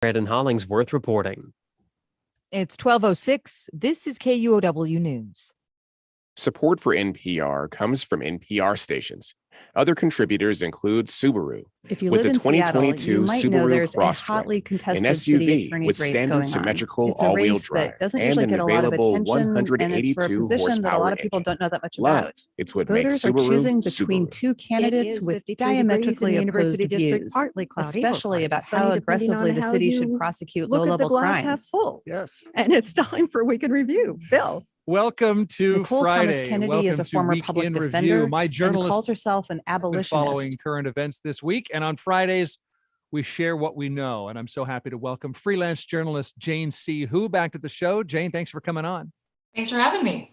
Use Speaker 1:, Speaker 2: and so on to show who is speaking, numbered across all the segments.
Speaker 1: Brandon Hollingsworth reporting.
Speaker 2: It's 12:06. This is KUOW News.
Speaker 3: Support for NPR comes from NPR stations. Other contributors include Subaru.
Speaker 4: If you
Speaker 3: with
Speaker 4: live
Speaker 3: the
Speaker 4: in Seattle,
Speaker 3: 2022
Speaker 4: you might know
Speaker 3: Subaru
Speaker 4: there's a
Speaker 3: Crosstrek,
Speaker 4: hotly
Speaker 3: an
Speaker 4: contested city
Speaker 3: SUV
Speaker 4: attorney's
Speaker 3: with
Speaker 4: race
Speaker 3: standard
Speaker 4: going on.
Speaker 3: symmetrical
Speaker 4: It's a
Speaker 3: all-wheel
Speaker 4: race
Speaker 3: drive
Speaker 4: that doesn't
Speaker 3: and
Speaker 4: usually
Speaker 3: an
Speaker 4: get a lot of
Speaker 3: available
Speaker 4: attention, and it's for a
Speaker 3: 182
Speaker 4: position that a lot
Speaker 3: horsepower
Speaker 4: of people
Speaker 3: engine.
Speaker 4: don't know that much
Speaker 3: Love,
Speaker 4: about.
Speaker 3: it's what makes
Speaker 4: Voters are
Speaker 3: Subaru
Speaker 4: choosing between
Speaker 3: Subaru.
Speaker 4: two candidates with
Speaker 5: 53 degrees in
Speaker 4: diametrically
Speaker 5: the
Speaker 4: opposed
Speaker 5: University District,
Speaker 4: views,
Speaker 5: partly cloudy,
Speaker 4: especially about
Speaker 5: sunny,
Speaker 4: how
Speaker 5: depending on
Speaker 4: aggressively the
Speaker 5: how
Speaker 4: city
Speaker 5: you
Speaker 4: should prosecute
Speaker 5: look at the
Speaker 4: low-level
Speaker 5: glass half
Speaker 4: crimes.
Speaker 5: full.
Speaker 6: Yes.
Speaker 5: And it's time for Week in Review. Bill.
Speaker 6: Welcome to
Speaker 4: Nicole
Speaker 6: Friday.
Speaker 4: Thomas Kennedy
Speaker 6: Welcome
Speaker 4: is a
Speaker 6: to
Speaker 4: former
Speaker 6: Week
Speaker 4: public
Speaker 6: in
Speaker 4: defender
Speaker 6: Review. My
Speaker 4: and
Speaker 6: journalist
Speaker 4: calls herself an
Speaker 6: been
Speaker 4: abolitionist.
Speaker 6: following current events this week, and on Fridays we share what we know. And I'm so happy to welcome freelance journalist Jane C. Hu back to the show. Jane, thanks for coming on.
Speaker 7: Thanks for having me.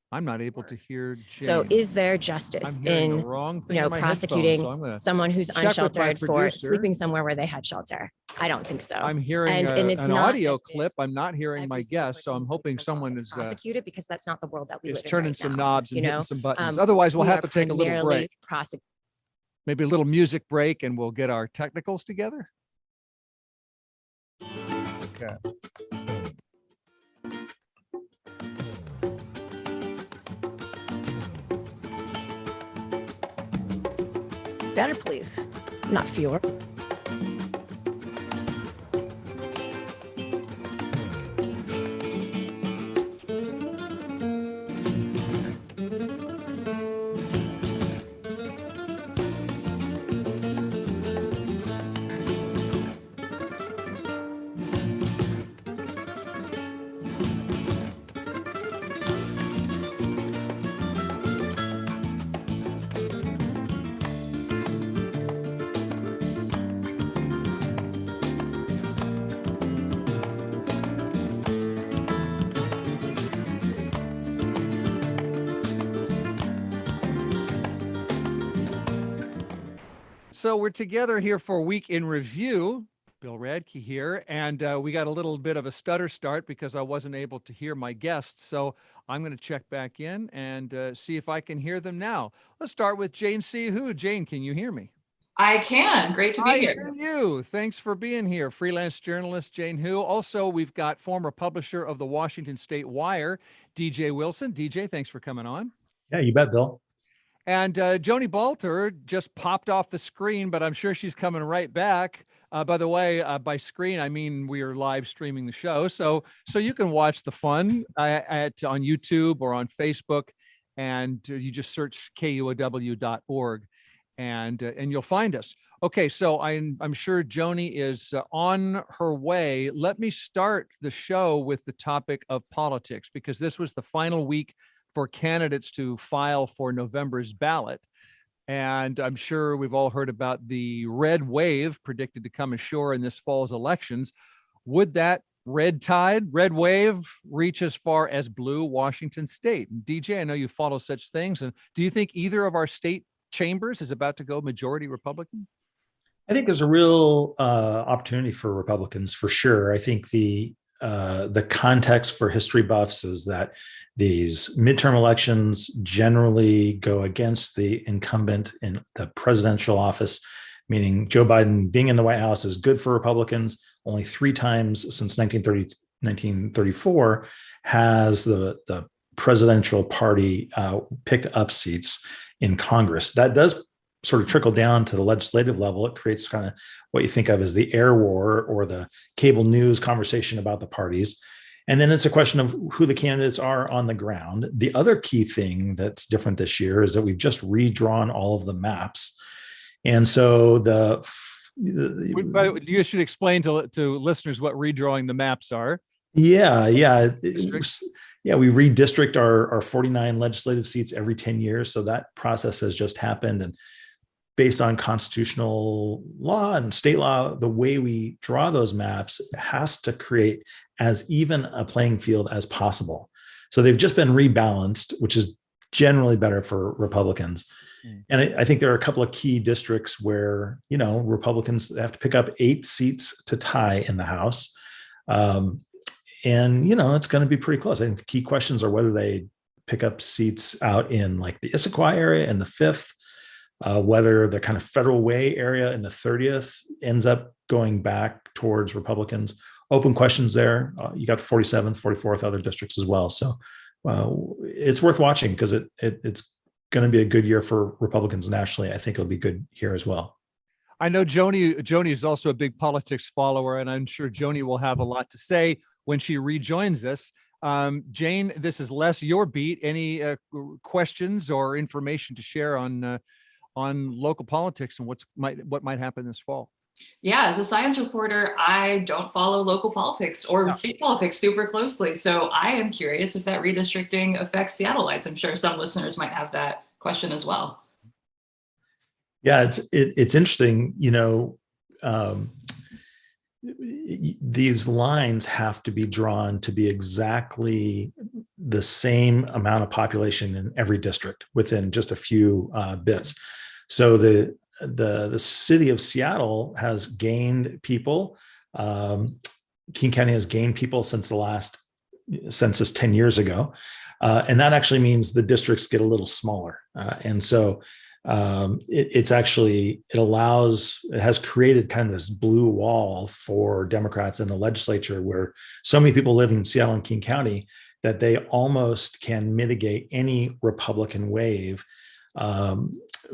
Speaker 6: I'm not able to hear Jane.
Speaker 8: So is there justice
Speaker 6: I'm hearing the
Speaker 8: in,
Speaker 6: wrong thing in my
Speaker 8: prosecuting
Speaker 6: headphones, so I'm gonna
Speaker 8: someone who's
Speaker 6: check with my
Speaker 8: unsheltered for
Speaker 6: producer.
Speaker 8: sleeping somewhere where they had shelter? I don't think so.
Speaker 6: I'm hearing
Speaker 8: And it's
Speaker 6: an
Speaker 8: not
Speaker 6: audio
Speaker 8: as if
Speaker 6: clip. I'm not hearing
Speaker 8: every
Speaker 6: my
Speaker 8: single
Speaker 6: guest, so
Speaker 8: person
Speaker 6: I'm
Speaker 8: who
Speaker 6: hoping
Speaker 8: breaks the law
Speaker 6: someone
Speaker 8: gets
Speaker 6: is
Speaker 8: prosecuted, because that's not the world that we live in
Speaker 6: turning
Speaker 8: right
Speaker 6: some
Speaker 8: now,
Speaker 6: knobs and hitting some buttons.
Speaker 8: Um,
Speaker 6: Otherwise, we'll
Speaker 8: we
Speaker 6: have
Speaker 8: are
Speaker 6: to take a little
Speaker 8: primarily
Speaker 6: break. Maybe a little music break, and we'll get our technicals together. Okay.
Speaker 5: Better, please.
Speaker 8: Not fewer.
Speaker 6: So we're together here for Week in Review. Bill Radke here, and we got a little bit of a stutter start because I wasn't able to hear my guests. So I'm going to check back in and see if I can hear them now. Let's start with Jane C. Hu. Jane, can you hear me?
Speaker 7: I can. Great to be
Speaker 6: I
Speaker 7: here.
Speaker 6: hear you. Thanks for being here. Freelance journalist Jane Hu. Also, we've got former publisher of the Washington State Wire, DJ Wilson. DJ, thanks for coming on.
Speaker 9: Yeah, you bet, Bill.
Speaker 6: And Joni Balter just popped off the screen, but I'm sure she's coming right back. By the way, by screen, I mean we are live streaming the show. So you can watch the fun on YouTube or on Facebook, and you just search KUOW.org and you'll find us. Okay, so I'm sure Joni is on her way. Let me start the show with the topic of politics, because this was the final week for candidates to file for November's ballot. And I'm sure we've all heard about the red wave predicted to come ashore in this fall's elections. Would that red wave reach as far as blue Washington State? And DJ, I know you follow such things. And do you think either of our state chambers is about to go majority Republican?
Speaker 9: I think there's a real opportunity for Republicans, for sure. I think the context for history buffs is that these midterm elections generally go against the incumbent in the presidential office, meaning Joe Biden being in the White House is good for Republicans. Only 3 times since 1934 has the presidential party picked up seats in Congress. That does sort of trickle down to the legislative level. It creates kind of what you think of as the air war or the cable news conversation about the parties. And then it's a question of who the candidates are on the ground. The other key thing that's different this year is that we've just redrawn all of the maps. And so
Speaker 6: you should explain to listeners what redrawing the maps are.
Speaker 9: Yeah. We redistrict our 49 legislative seats every 10 years. So that process has just happened. And based on constitutional law and state law, the way we draw those maps has to create as even a playing field as possible. So they've just been rebalanced, which is generally better for Republicans. And I think there are a couple of key districts where, Republicans have to pick up 8 seats to tie in the House. And it's going to be pretty close. I think the key questions are whether they pick up seats out in like the Issaquah area in the 5th, whether the kind of Federal Way area in the 30th ends up going back towards Republicans. Open questions there. You got the 47th, 44th, other districts as well. So it's worth watching because it's going to be a good year for Republicans nationally. I think it'll be good here as well.
Speaker 6: I know Joni is also a big politics follower, and I'm sure Joni will have a lot to say when she rejoins us. Jane, this is less your beat. Any questions or information to share on local politics and what might happen this fall?
Speaker 7: Yeah, as a science reporter, I don't follow local politics or state politics super closely. So I am curious if that redistricting affects Seattleites. I'm sure some listeners might have that question as well.
Speaker 9: Yeah, it's interesting. These lines have to be drawn to be exactly the same amount of population in every district within just a few bits. So the city of Seattle has gained people. King County has gained people since the last census 10 years ago. And that actually means the districts get a little smaller. And so it has created kind of this blue wall for Democrats in the legislature where so many people live in Seattle and King County that they almost can mitigate any Republican wave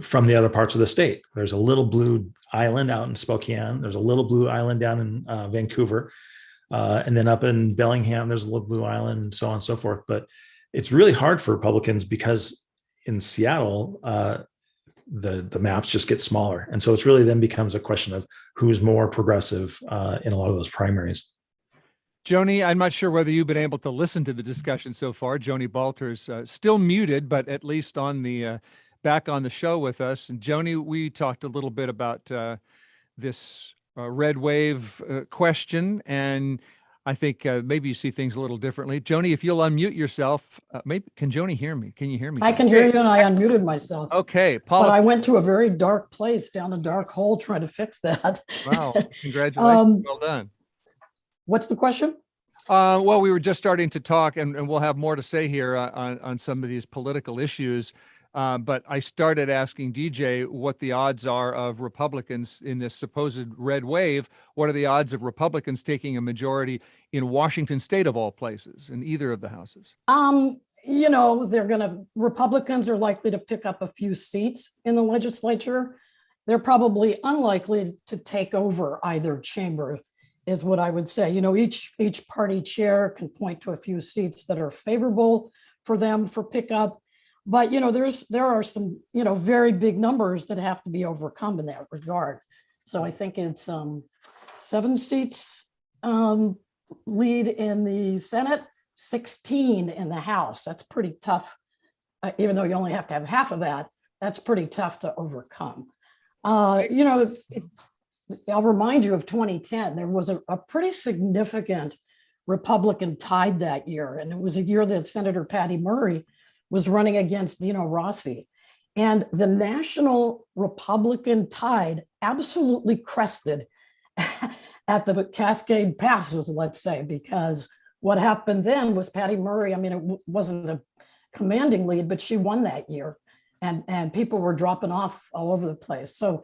Speaker 9: from the other parts of the state. There's a little blue island out in Spokane. There's a little blue island down in Vancouver. And then up in Bellingham, there's a little blue island and so on and so forth. But it's really hard for Republicans because in Seattle, the maps just get smaller. And so it's really then becomes a question of who's more progressive in a lot of those primaries.
Speaker 6: Joni, I'm not sure whether you've been able to listen to the discussion so far. Joni Balter's still muted, but at least on the back on the show with us. And Joni, we talked a little bit about this red wave question, and I think maybe you see things a little differently. Joni, if you'll unmute yourself, maybe can Joni hear me? Can you hear me?
Speaker 10: I can hear you, and I unmuted myself.
Speaker 6: Okay,
Speaker 10: but I went to a very dark place down a dark hole trying to fix that.
Speaker 6: Wow, congratulations, well done.
Speaker 10: What's the question?
Speaker 6: Well, we were just starting to talk, and we'll have more to say here on some of these political issues. But I started asking DJ what the odds are of Republicans in this supposed red wave. What are the odds of Republicans taking a majority in Washington state of all places, in either of the houses?
Speaker 10: Republicans are likely to pick up a few seats in the legislature. They're probably unlikely to take over either chamber, is what I would say. Each party chair can point to a few seats that are favorable for them for pickup. But, there are some, very big numbers that have to be overcome in that regard. So I think it's 7 seats lead in the Senate, 16 in the House. That's pretty tough. Even though you only have to have half of that, that's pretty tough to overcome. I'll remind you of 2010. There was a pretty significant Republican tide that year. And it was a year that Senator Patty Murray was running against Dino Rossi. And the national Republican tide absolutely crested at the Cascade Passes, let's say, because what happened then was Patty Murray, it wasn't a commanding lead, but she won that year. And people were dropping off all over the place. So,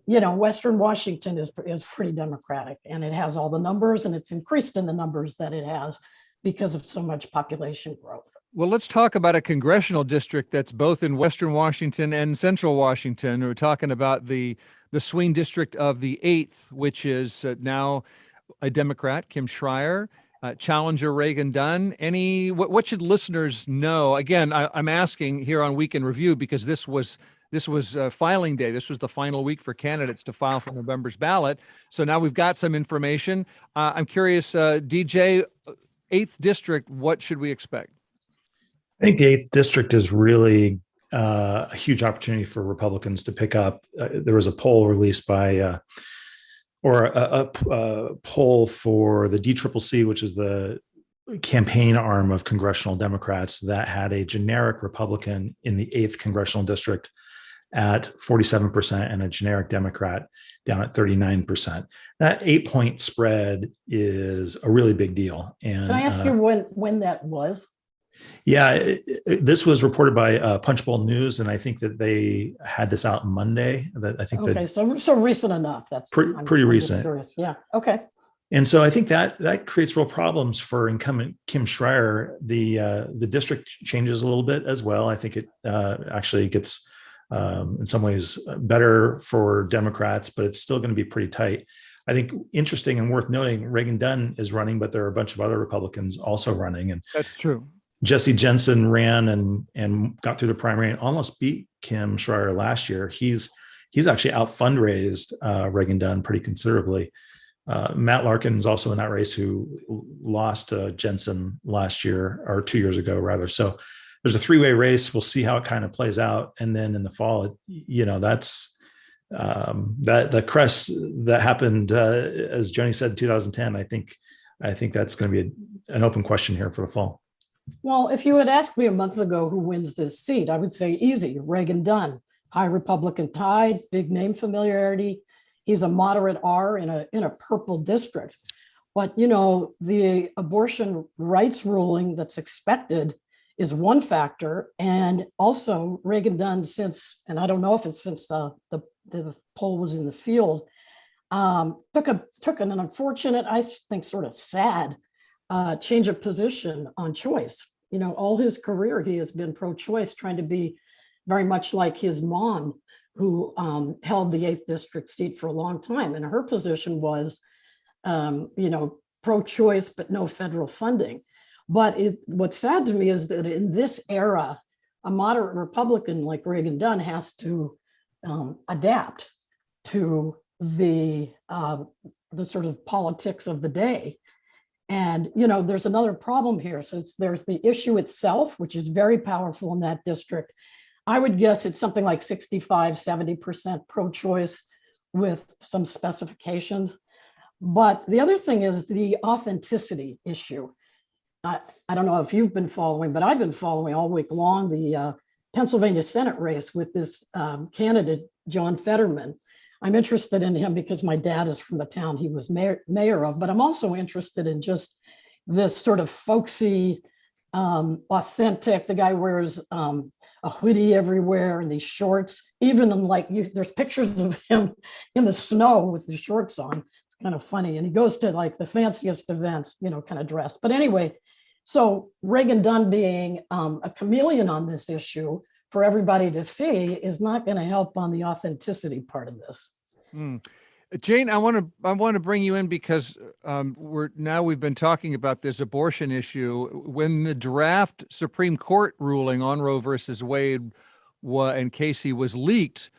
Speaker 10: Western Washington is pretty Democratic, and it has all the numbers, and it's increased in the numbers that it has because of so much population growth.
Speaker 6: Well, let's talk about a congressional district that's both in Western Washington and Central Washington. We're talking about the swing district of the 8th, which is now a Democrat, Kim Schreier, challenger Reagan Dunn. What should listeners know? Again, I'm asking here on Week in Review because this was filing day. This was the final week for candidates to file for November's ballot. So now we've got some information. I'm curious, DJ, 8th district, what should we expect?
Speaker 9: I think the 8th district is really a huge opportunity for Republicans to pick up. There was a poll released by, a poll for the DCCC, which is the campaign arm of congressional Democrats, that had a generic Republican in the 8th congressional district at 47% and a generic Democrat down at 39%. That 8-point spread is a really big deal. And
Speaker 10: can I ask you when that was?
Speaker 9: Yeah, this was reported by Punchbowl News, and I think that they had this out Monday. That I think
Speaker 10: Okay, so recent enough. That's
Speaker 9: pretty
Speaker 10: I'm just
Speaker 9: recent.
Speaker 10: curious. Yeah. Okay.
Speaker 9: And so I think that creates real problems for incumbent Kim Schreier. The district changes a little bit as well. I think it actually gets in some ways better for Democrats, but it's still going to be pretty tight. I think interesting and worth noting, Reagan Dunn is running, but there are a bunch of other Republicans also running. And
Speaker 6: that's true.
Speaker 9: Jesse Jensen ran and got through the primary and almost beat Kim Schreier last year. He's actually out fundraised Reagan Dunn pretty considerably. Matt Larkin is also in that race, who lost Jensen last year, or 2 years ago rather. So there's a three-way race. We'll see how it kind of plays out. And then in the fall, that's that the crest that happened, as Joni said, in 2010. I think that's going to be an open question here for the fall.
Speaker 10: Well, if you had asked me a month ago who wins this seat, I would say easy, Reagan Dunn. High Republican tide, big name familiarity. He's a moderate R in a purple district. But, the abortion rights ruling that's expected is one factor. And also Reagan Dunn, and I don't know if it's since the poll was in the field, took an unfortunate, I think sort of sad change of position on choice. All his career, he has been pro-choice, trying to be very much like his mom, who held the 8th district seat for a long time. And her position was, pro-choice, but no federal funding. But what's sad to me is that in this era, a moderate Republican like Reagan Dunn has to adapt to the sort of politics of the day. And, there's another problem here. So there's the issue itself, which is very powerful in that district. I would guess it's something like 65, 70% pro-choice with some specifications. But the other thing is the authenticity issue. I don't know if you've been following, but I've been following all week long the Pennsylvania Senate race with this candidate, John Fetterman. I'm interested in him because my dad is from the town he was mayor of, but I'm also interested in just this sort of folksy, authentic. The guy wears a hoodie everywhere and these shorts, even in there's pictures of him in the snow with the shorts on. It's kind of funny. And he goes to the fanciest events, kind of dressed. But anyway, so Reagan Dunn being a chameleon on this issue for everybody to see is not going to help on the authenticity part of this.
Speaker 6: Jane, I want to bring you in because we've been talking about this abortion issue. When the draft Supreme Court ruling on Roe versus Wade and Casey was leaked,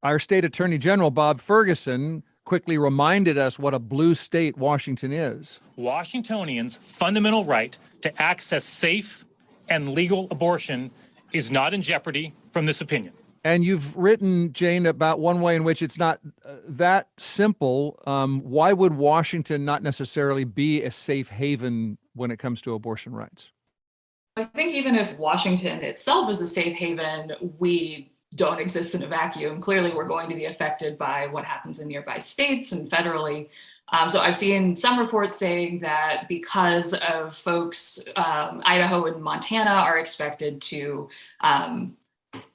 Speaker 6: our state attorney general, Bob Ferguson, quickly reminded us what a blue state Washington is.
Speaker 11: Washingtonians' fundamental right to access safe and legal abortion is not in jeopardy from this opinion.
Speaker 6: And you've written, Jane, about one way in which it's not that simple. Why would Washington not necessarily be a safe haven when it comes to abortion rights?
Speaker 7: I think even if Washington itself is a safe haven, we don't exist in a vacuum. Clearly, we're going to be affected by what happens in nearby states and federally. So I've seen some reports saying that because of folks, Idaho and Montana are expected to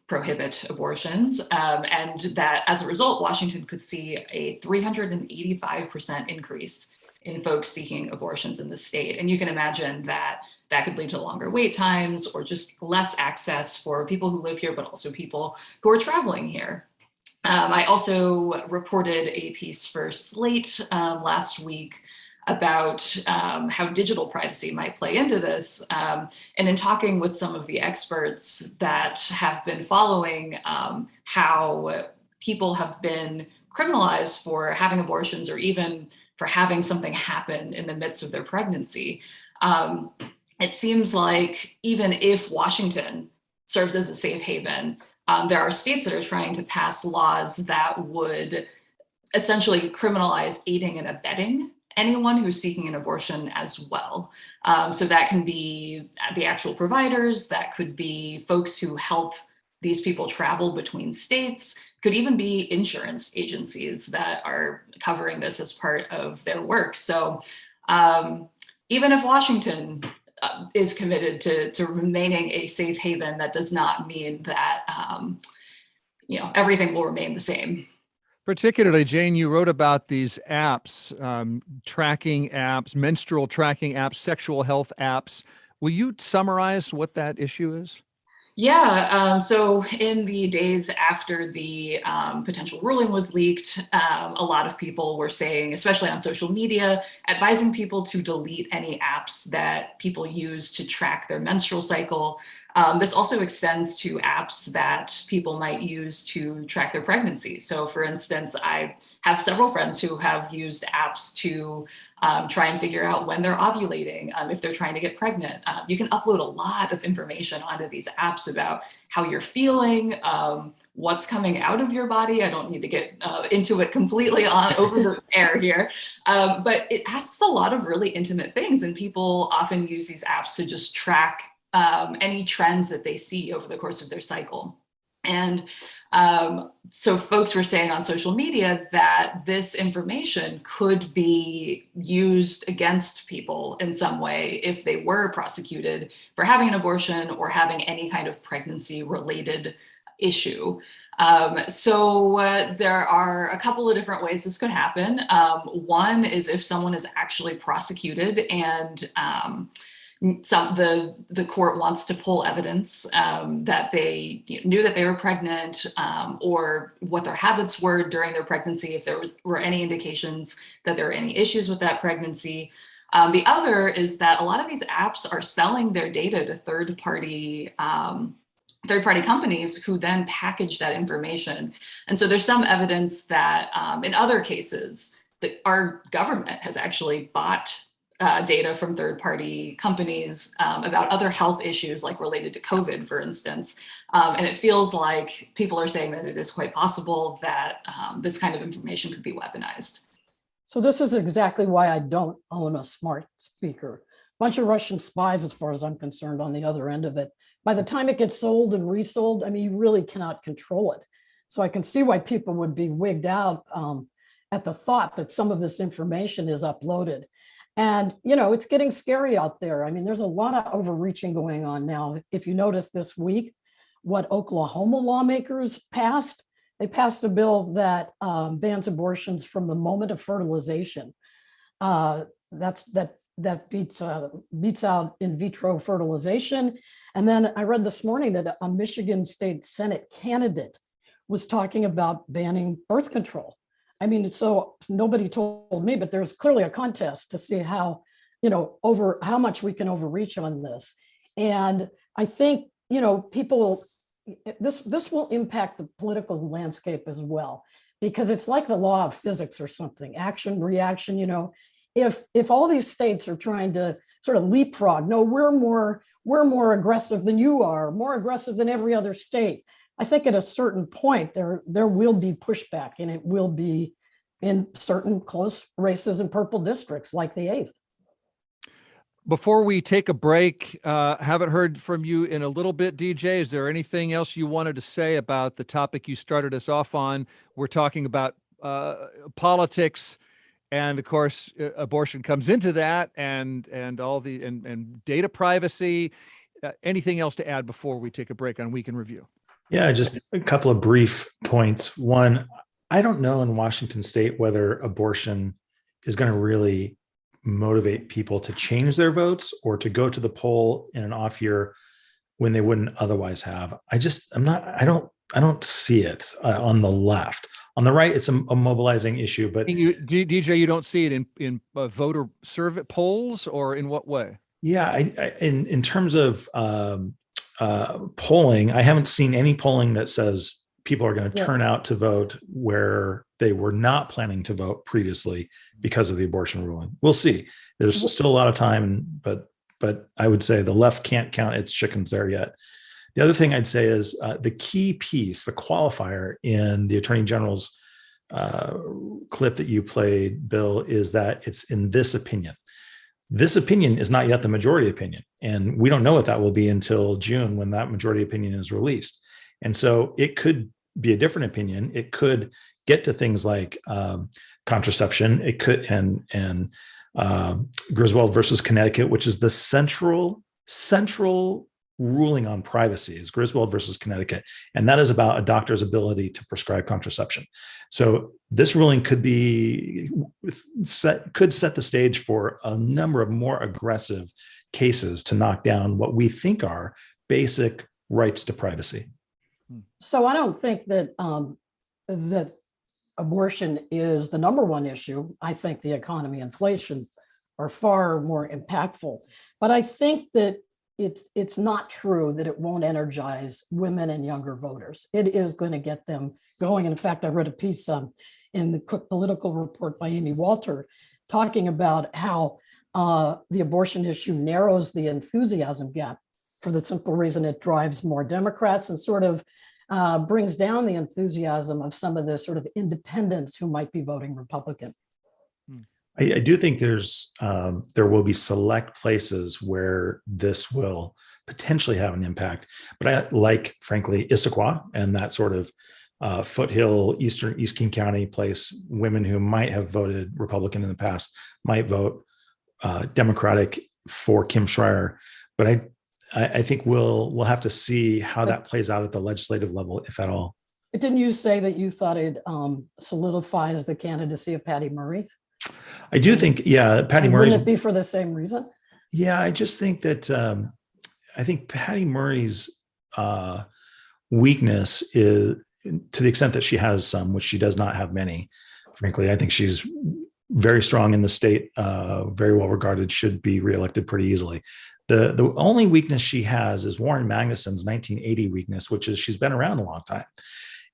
Speaker 7: prohibit abortions, and that as a result, Washington could see a 385% increase in folks seeking abortions in the state. And you can imagine that that could lead to longer wait times or just less access for people who live here, but also people who are traveling here. I also reported a piece for Slate last week about how digital privacy might play into this. And in talking with some of the experts that have been following how people have been criminalized for having abortions or even for having something happen in the midst of their pregnancy, it seems like even if Washington serves as a safe haven, there are states that are trying to pass laws that would essentially criminalize aiding and abetting anyone who's seeking an abortion as well. So that can be the actual providers, that could be folks who help these people travel between states, could even be insurance agencies that are covering this as part of their work. So even if Washington is committed to remaining a safe haven. That does not mean that everything will remain the same.
Speaker 6: Particularly, Jane, you wrote about these apps, tracking apps, menstrual tracking apps, sexual health apps. Will you summarize what that issue is?
Speaker 7: Yeah, so in the days after the potential ruling was leaked, a lot of people were saying, especially on social media, advising people to delete any apps that people use to track their menstrual cycle. This also extends to apps that people might use to track their pregnancy. So for instance, I have several friends who have used apps to try and figure out when they're ovulating, if they're trying to get pregnant. You can upload a lot of information onto these apps about how you're feeling, what's coming out of your body. I don't need to get into it completely over the air here, but it asks a lot of really intimate things, and people often use these apps to just track any trends that they see over the course of their cycle. And so folks were saying on social media that this information could be used against people in some way if they were prosecuted for having an abortion or having any kind of pregnancy-related issue. So there are a couple of different ways this could happen. One is if someone is actually prosecuted and the court wants to pull evidence that they knew that they were pregnant, or what their habits were during their pregnancy, if there were any indications that there were any issues with that pregnancy. The other is that a lot of these apps are selling their data to third-party companies who then package that information. And so there's some evidence that in other cases that our government has actually bought data from third-party companies about other health issues, like related to COVID, for instance. And it feels like people are saying that it is quite possible that this kind of information could be weaponized.
Speaker 10: So this is exactly why I don't own a smart speaker. Bunch of Russian spies, as far as I'm concerned, on the other end of it. By the time it gets sold and resold, I mean, you really cannot control it. So I can see why people would be wigged out at the thought that some of this information is uploaded. And, it's getting scary out there. I mean, there's a lot of overreaching going on now. If you notice this week, what Oklahoma lawmakers passed, they passed a bill that bans abortions from the moment of fertilization. That beats out in vitro fertilization. And then I read this morning that a Michigan State Senate candidate was talking about banning birth control. I mean, so nobody told me, but there's clearly a contest to see how much we can overreach on this. And I think, this will impact the political landscape as well, because it's like the law of physics or something, action, reaction. If all these states are trying to sort of leapfrog, no, we're more aggressive than you are, more aggressive than every other state. I think at a certain point there will be pushback, and it will be in certain close races in purple districts like the 8th.
Speaker 6: Before we take a break, haven't heard from you in a little bit, DJ. Is there anything else you wanted to say about the topic you started us off on? We're talking about politics, and of course, abortion comes into that, and all the and data privacy. Anything else to add before we take a break on Week in Review?
Speaker 9: Yeah, just a couple of brief points. One, I don't know in Washington State whether abortion is going to really motivate people to change their votes or to go to the poll in an off year when they wouldn't otherwise have. I don't see it on the left. On the right, it's a mobilizing issue. But
Speaker 6: DJ, you don't see it in voter survey polls, or in what way?
Speaker 9: Yeah, in terms of polling, I haven't seen any polling that says people are going to turn out to vote where they were not planning to vote previously because of the abortion ruling. We'll see. There's still a lot of time, but I would say the left can't count its chickens there yet. The other thing I'd say is the key piece, the qualifier in the Attorney General's clip that you played, Bill, is that it's in this opinion. This opinion is not yet the majority opinion, and we don't know what that will be until June when that majority opinion is released. And so it could be a different opinion. It could get to things like contraception. It could and Griswold versus Connecticut, which is the central ruling on privacy, is Griswold versus Connecticut. And that is about a doctor's ability to prescribe contraception. So this ruling could set the stage for a number of more aggressive cases to knock down what we think are basic rights to privacy.
Speaker 10: So I don't think that that abortion is the number one issue. I think the economy, inflation are far more impactful. But I think that it's not true that it won't energize women and younger voters. It is going to get them going. In fact, I read a piece in the Cook Political Report by Amy Walter talking about how the abortion issue narrows the enthusiasm gap for the simple reason it drives more Democrats and sort of brings down the enthusiasm of some of the sort of independents who might be voting Republican.
Speaker 9: I do think there will be select places where this will potentially have an impact, but I like, frankly, Issaquah and that sort of foothill East King County place. Women who might have voted Republican in the past might vote Democratic for Kim Schreier, but I think we'll have to see how that plays out at the legislative level, if at all.
Speaker 10: Didn't you say that you thought it solidifies the candidacy of Patty Murray?
Speaker 9: I do think, Patty Murray.
Speaker 10: Wouldn't it be for the same reason?
Speaker 9: Yeah, I just think that I think Patty Murray's weakness is, to the extent that she has some, which she does not have many. Frankly, I think she's very strong in the state, very well regarded, should be reelected pretty easily. The only weakness she has is Warren Magnuson's 1980 weakness, which is she's been around a long time.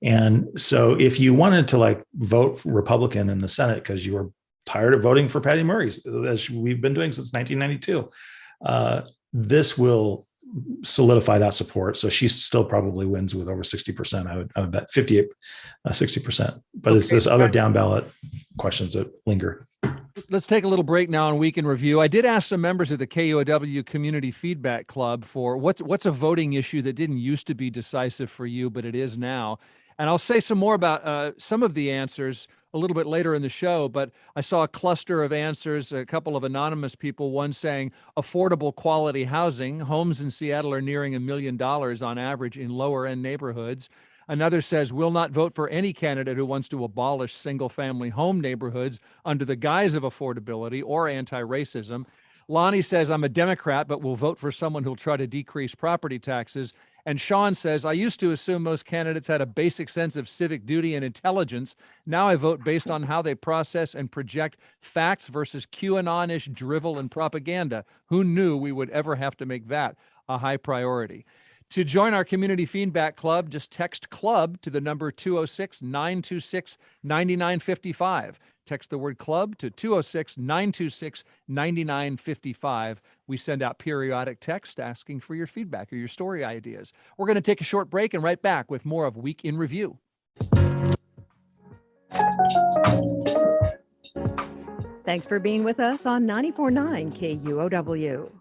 Speaker 9: And so if you wanted to vote Republican in the Senate because you were tired of voting for Patty Murray, as we've been doing since 1992, this will solidify that support. So she still probably wins with over 60%. I would bet 58, 60%. But it's this other down ballot questions that linger.
Speaker 6: Let's take a little break now on Week in Review. I did ask some members of the KUOW Community Feedback Club for what's a voting issue that didn't used to be decisive for you, but it is now. And I'll say some more about some of the answers a little bit later in the show, but I saw a cluster of answers, a couple of anonymous people, one saying affordable quality housing. Homes in Seattle are nearing $1 million on average in lower end neighborhoods. Another says, will not vote for any candidate who wants to abolish single-family home neighborhoods under the guise of affordability or anti-racism. Lonnie says, I'm a Democrat, but will vote for someone who'll try to decrease property taxes. And Sean says, I used to assume most candidates had a basic sense of civic duty and intelligence. Now I vote based on how they process and project facts versus QAnon-ish drivel and propaganda. Who knew we would ever have to make that a high priority? To join our Community Feedback Club, just text CLUB to the number 206-926-9955. Text the word CLUB to 206-926-9955. We send out periodic text asking for your feedback or your story ideas. We're going to take a short break and right back with more of Week in Review.
Speaker 5: Thanks for being with us on 94.9 KUOW.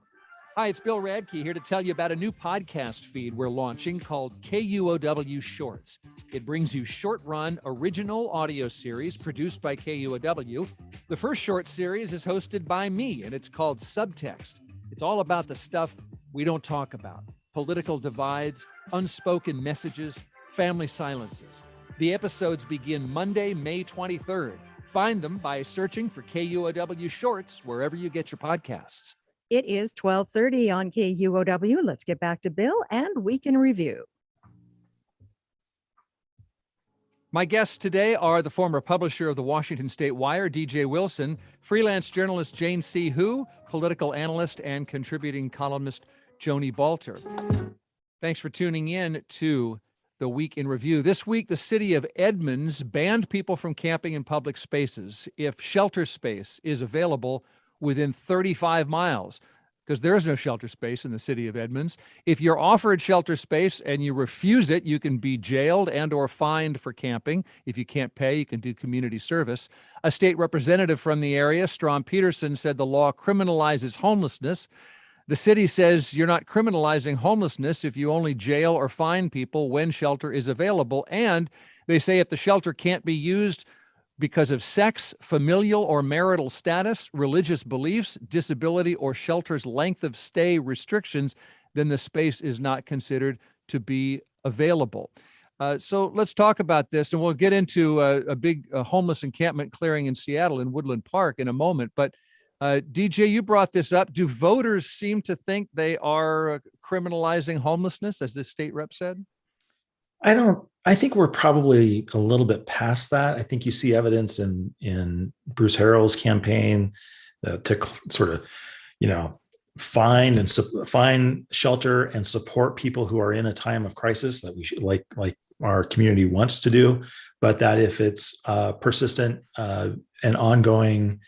Speaker 6: Hi, it's Bill Radke here to tell you about a new podcast feed we're launching called KUOW Shorts. It brings you short-run, original audio series produced by KUOW. The first short series is hosted by me, and it's called Subtext. It's all about the stuff we don't talk about: political divides, unspoken messages, family silences. The episodes begin Monday, May 23rd. Find them by searching for KUOW Shorts wherever you get your podcasts.
Speaker 5: It is 12:30 on KUOW. Let's get back to Bill and Week in Review.
Speaker 6: My guests today are the former publisher of the Washington State Wire, DJ Wilson, freelance journalist Jane C. Hu, political analyst and contributing columnist Joni Balter. Thanks for tuning in to the Week in Review. This week, the city of Edmonds banned people from camping in public spaces if shelter space is available within 35 miles, because there is no shelter space in the city of Edmonds. If you're offered shelter space and you refuse it, you can be jailed and or fined for camping. If you can't pay, you can do community service. A state representative from the area, Strom Peterson, said the law criminalizes homelessness. The city says you're not criminalizing homelessness if you only jail or fine people when shelter is available. And they say if the shelter can't be used because of sex, familial or marital status, religious beliefs, disability, or shelter's length of stay restrictions, then the space is not considered to be available. So let's talk about this, and we'll get into a big homeless encampment clearing in Seattle in Woodland Park in a moment. But DJ, you brought this up. Do voters seem to think they are criminalizing homelessness, as this state rep said?
Speaker 9: I think we're probably a little bit past that. I think you see evidence in Bruce Harrell's campaign to sort of, find shelter and support people who are in a time of crisis that we should, like our community wants to do, but that if it's persistent and ongoing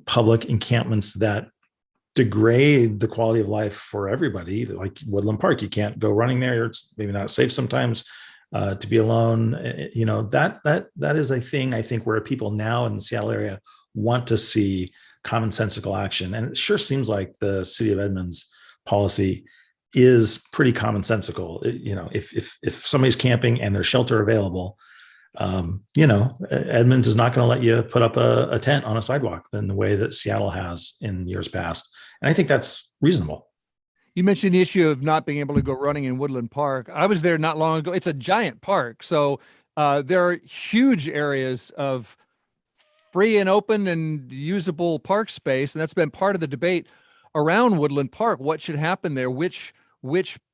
Speaker 9: public encampments that degrade the quality of life for everybody, like Woodland Park, you can't go running there. It's maybe not safe sometimes to be alone. That is a thing, I think, where people now in the Seattle area want to see commonsensical action. And it sure seems like the city of Edmonds policy is pretty commonsensical. If somebody's camping and there's shelter available, Edmonds is not going to let you put up a tent on a sidewalk in the way that Seattle has in years past. And I think that's reasonable.
Speaker 6: You mentioned the issue of not being able to go running in Woodland Park. I was there not long ago. It's a giant park. So there are huge areas of free and open and usable park space. And that's been part of the debate around Woodland Park. What should happen there? Which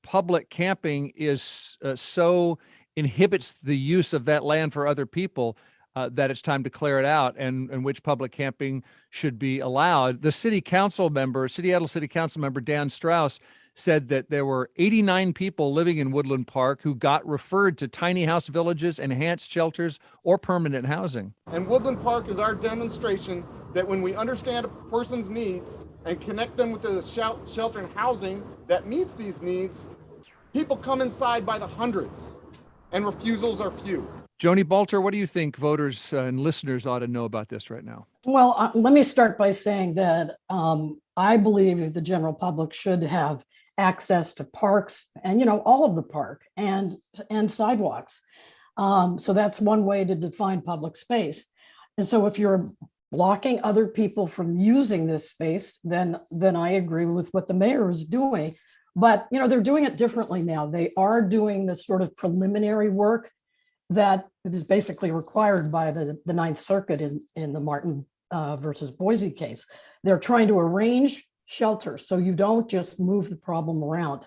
Speaker 6: public camping is so inhibits the use of that land for other people that it's time to clear it out, and which public camping should be allowed. The Seattle City Council member Dan Strauss said that there were 89 people living in Woodland Park who got referred to tiny house villages, enhanced shelters, or permanent housing.
Speaker 12: And Woodland Park is our demonstration that when we understand a person's needs and connect them with the shelter and housing that meets these needs, people come inside by the hundreds and refusals are few.
Speaker 6: Joni Balter, what do you think voters and listeners ought to know about this right now?
Speaker 10: Well, let me start by saying that I believe the general public should have access to parks and, all of the park and sidewalks. So that's one way to define public space. And so if you're blocking other people from using this space, then I agree with what the mayor is doing. But, they're doing it differently now. They are doing this sort of preliminary work that is basically required by the Ninth Circuit in the Martin versus Boise case. They're trying to arrange shelters so you don't just move the problem around.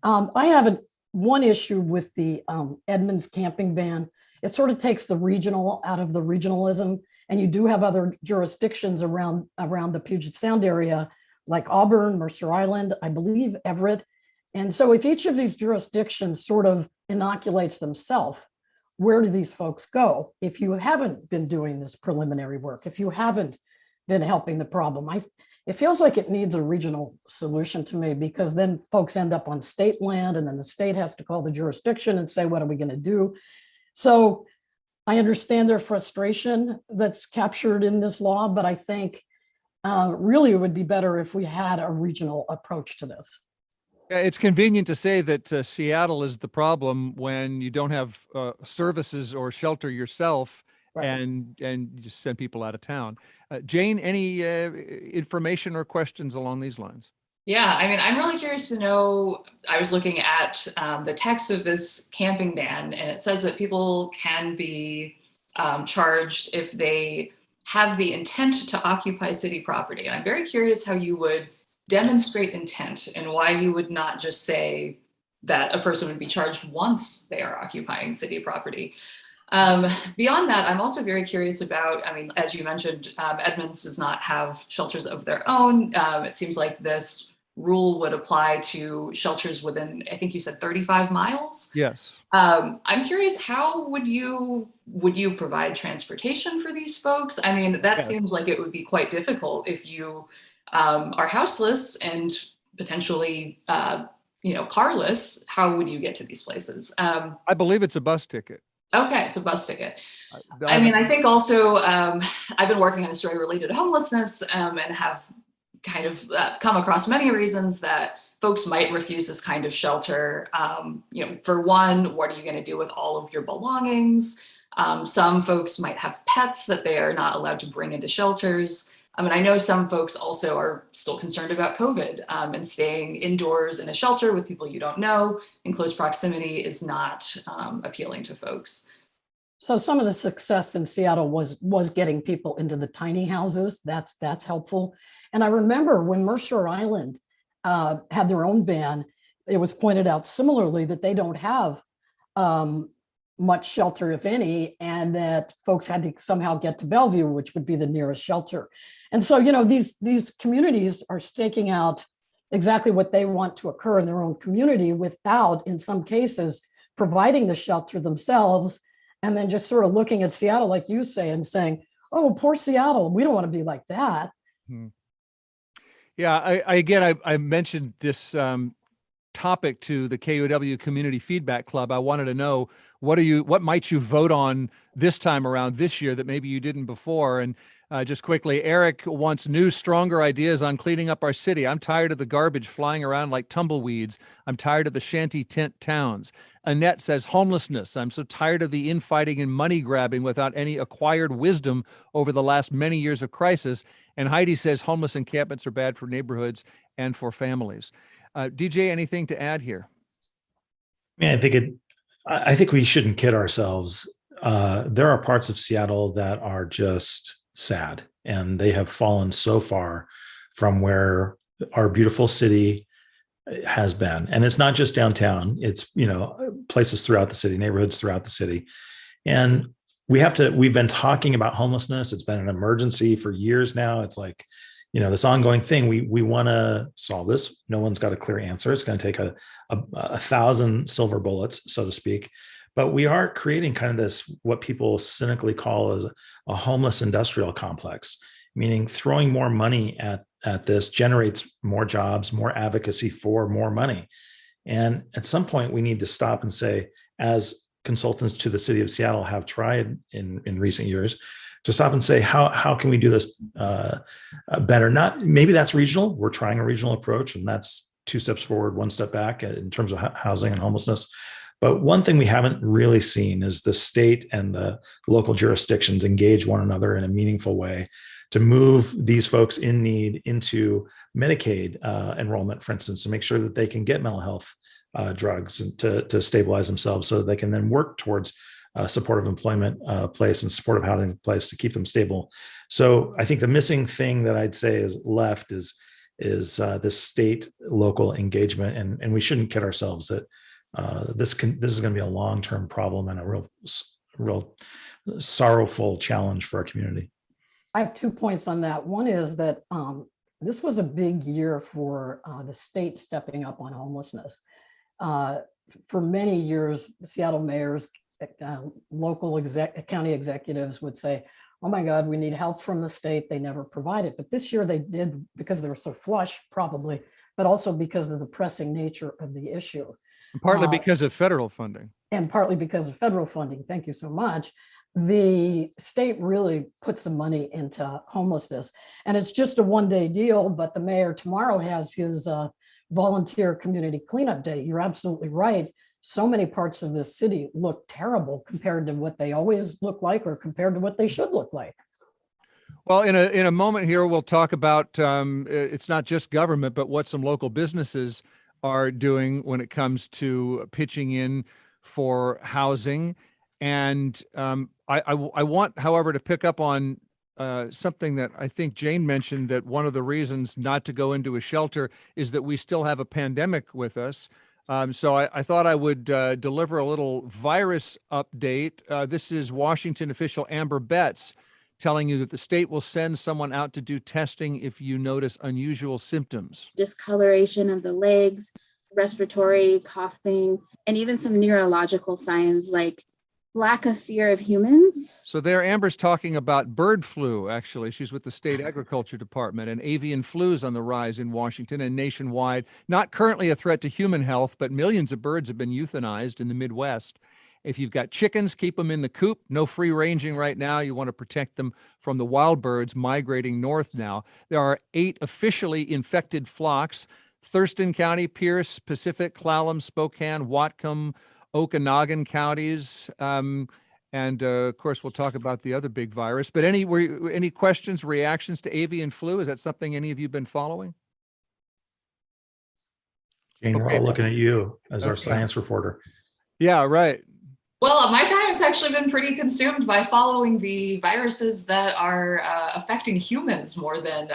Speaker 10: I have one issue with the Edmonds camping ban. It sort of takes the regional out of the regionalism, and you do have other jurisdictions around the Puget Sound area, like Auburn, Mercer Island, I believe Everett. And so if each of these jurisdictions sort of inoculates themselves, where do these folks go if you haven't been doing this preliminary work, if you haven't been helping the problem? It feels like it needs a regional solution to me, because then folks end up on state land, and then the state has to call the jurisdiction and say, what are we going to do? So I understand their frustration that's captured in this law, but I think really it would be better if we had a regional approach to this.
Speaker 6: It's convenient to say that Seattle is the problem when you don't have services or shelter yourself, right, and you just send people out of town. Jane, any information or questions along these lines?
Speaker 7: Yeah, I'm really curious to know. I was looking at the text of this camping ban, and it says that people can be charged if they have the intent to occupy city property. And I'm very curious how you would demonstrate intent and why you would not just say that a person would be charged once they are occupying city property. Beyond that, I'm also very curious about, as you mentioned, Edmonds does not have shelters of their own. It seems like this rule would apply to shelters within, I think you said 35 miles.
Speaker 6: Yes.
Speaker 7: I'm curious, how would you provide transportation for these folks? That seems like it would be quite difficult if you are houseless and potentially, carless. How would you get to these places?
Speaker 6: I believe it's a bus ticket.
Speaker 7: Okay, it's a bus ticket. I think also I've been working on a story related to homelessness and have kind of come across many reasons that folks might refuse this kind of shelter. For one, what are you going to do with all of your belongings? Some folks might have pets that they are not allowed to bring into shelters. And I know some folks also are still concerned about COVID, and staying indoors in a shelter with people you don't know in close proximity is not appealing to folks.
Speaker 10: So some of the success in Seattle was getting people into the tiny houses. That's helpful. And I remember when Mercer Island had their own ban, it was pointed out similarly that they don't have much shelter, if any, and that folks had to somehow get to Bellevue, which would be the nearest shelter. And so, these communities are staking out exactly what they want to occur in their own community without, in some cases, providing the shelter themselves, and then just sort of looking at Seattle, like you say, and saying, oh, poor Seattle, we don't want to be like that.
Speaker 6: Yeah, I mentioned this topic to the KUOW Community Feedback Club. I wanted to know, what might you vote on this time around this year that maybe you didn't before? And just quickly, Eric wants new, stronger ideas on cleaning up our city. I'm tired of the garbage flying around like tumbleweeds. I'm tired of the shanty tent towns. Annette says homelessness. I'm so tired of the infighting and money grabbing without any acquired wisdom over the last many years of crisis. And Heidi says homeless encampments are bad for neighborhoods and for families. DJ, anything to add here?
Speaker 9: Yeah, I think we shouldn't kid ourselves. There are parts of Seattle that are just sad, and they have fallen so far from where our beautiful city has been. And it's not just downtown, it's, places throughout the city, neighborhoods throughout the city. And we've been talking about homelessness. It's been an emergency for years now. It's like, this ongoing thing. We want to solve this. No one's got a clear answer. It's going to take a 1,000 silver bullets, so to speak. But we are creating kind of this, what people cynically call as a homeless industrial complex, meaning throwing more money at this generates more jobs, more advocacy for more money. And at some point, we need to stop and say, as consultants to the city of Seattle have tried in recent years, to stop and say, how can we do this better? Maybe that's regional. We're trying a regional approach, and that's 2 steps forward, 1 step back in terms of housing and homelessness. But one thing we haven't really seen is the state and the local jurisdictions engage one another in a meaningful way to move these folks in need into Medicaid enrollment, for instance, to make sure that they can get mental health drugs and to stabilize themselves so that they can then work towards supportive employment place and supportive housing place to keep them stable. So I think the missing thing that I'd say is left is this state local engagement, and we shouldn't kid ourselves that this is going to be a long-term problem and a real sorrowful challenge for our community.
Speaker 10: I have 2 points on that. One is that this was a big year for the state stepping up on homelessness. For many years, Seattle mayors, local county executives would say, oh my God, we need help from the state. They never provided. But this year they did, because they were so flush, probably, but also because of the pressing nature of the issue.
Speaker 6: Partly because of federal funding.
Speaker 10: And partly because of federal funding. Thank you so much. The state really put some money into homelessness. And it's just a one-day deal, but the mayor tomorrow has his volunteer community cleanup day. You're absolutely right. So many parts of this city look terrible compared to what they always look like or compared to what they should look like.
Speaker 6: Well, in a moment here, we'll talk about it's not just government, but what some local businesses are doing when it comes to pitching in for housing. And I want, however, to pick up on something that I think Jane mentioned, that one of the reasons not to go into a shelter is that we still have a pandemic with us. So I thought I would deliver a little virus update. This is Washington official Amber Betts telling you that the state will send someone out to do testing if you notice unusual symptoms.
Speaker 13: Discoloration of the legs, respiratory, coughing, and even some neurological signs like lack of fear of humans.
Speaker 6: So there, Amber's talking about bird flu, actually. She's with the state agriculture department, and avian flu is on the rise in Washington and nationwide. Not currently a threat to human health, but millions of birds have been euthanized in the Midwest. If you've got chickens, keep them in the coop. No free ranging right now. You want to protect them from the wild birds migrating north now. There are 8 officially infected flocks: Thurston County, Pierce, Pacific, Clallam, Spokane, Whatcom, Okanagan counties. And And of course, we'll talk about the other big virus. But any questions, reactions to avian flu? Is that something any of you been following?
Speaker 9: Jane, we're all looking at you as our science reporter.
Speaker 6: Yeah, right.
Speaker 7: Well, my time has actually been pretty consumed by following the viruses that are affecting humans more than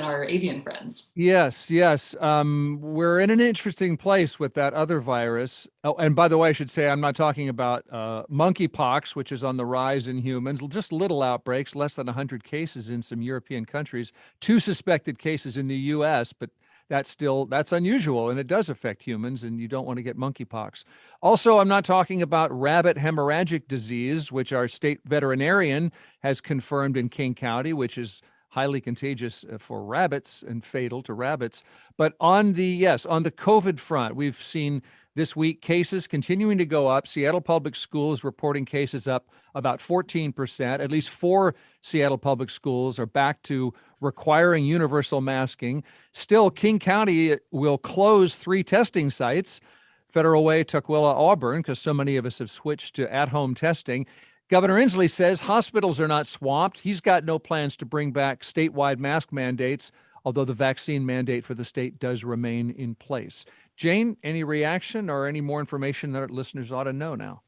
Speaker 7: our avian friends.
Speaker 6: Yes, yes. We're in an interesting place with that other virus. Oh, and by the way, I should say I'm not talking about monkeypox, which is on the rise in humans. Just little outbreaks, less than 100 cases in some European countries, 2 suspected cases in the U.S., but that's unusual, and it does affect humans, and you don't want to get monkeypox. Also, I'm not talking about rabbit hemorrhagic disease, which our state veterinarian has confirmed in King County, which is highly contagious for rabbits and fatal to rabbits. But on the COVID front, we've seen this week cases continuing to go up. Seattle Public Schools reporting cases up about 14%. At least 4 Seattle Public Schools are back to requiring universal masking. Still, King County will close 3 testing sites, Federal Way, Tukwila, Auburn, because so many of us have switched to at-home testing. Governor Inslee says hospitals are not swamped. He's got no plans to bring back statewide mask mandates, although the vaccine mandate for the state does remain in place. Jane, any reaction or any more information that our listeners ought to know now?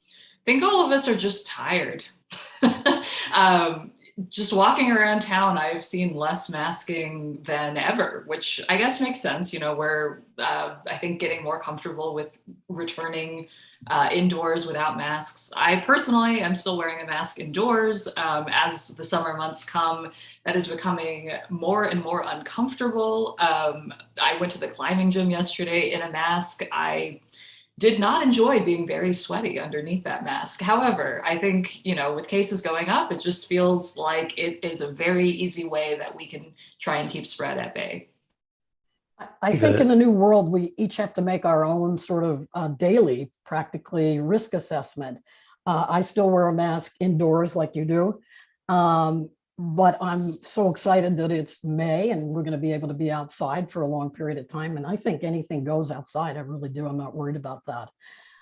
Speaker 7: I think all of us are just tired. Just walking around town, I've seen less masking than ever, which I guess makes sense. We're, I think, getting more comfortable with returning indoors without masks. I personally am still wearing a mask indoors. As the summer months come, that is becoming more and more uncomfortable. I went to the climbing gym yesterday in a mask. I did not enjoy being very sweaty underneath that mask. However, I think, with cases going up, it just feels like it is a very easy way that we can try and keep spread at bay.
Speaker 10: I think in the new world, we each have to make our own sort of daily, practically risk assessment. I still wear a mask indoors like you do, but I'm so excited that it's May and we're going to be able to be outside for a long period of time. And I think anything goes outside. I really do. I'm not worried about that.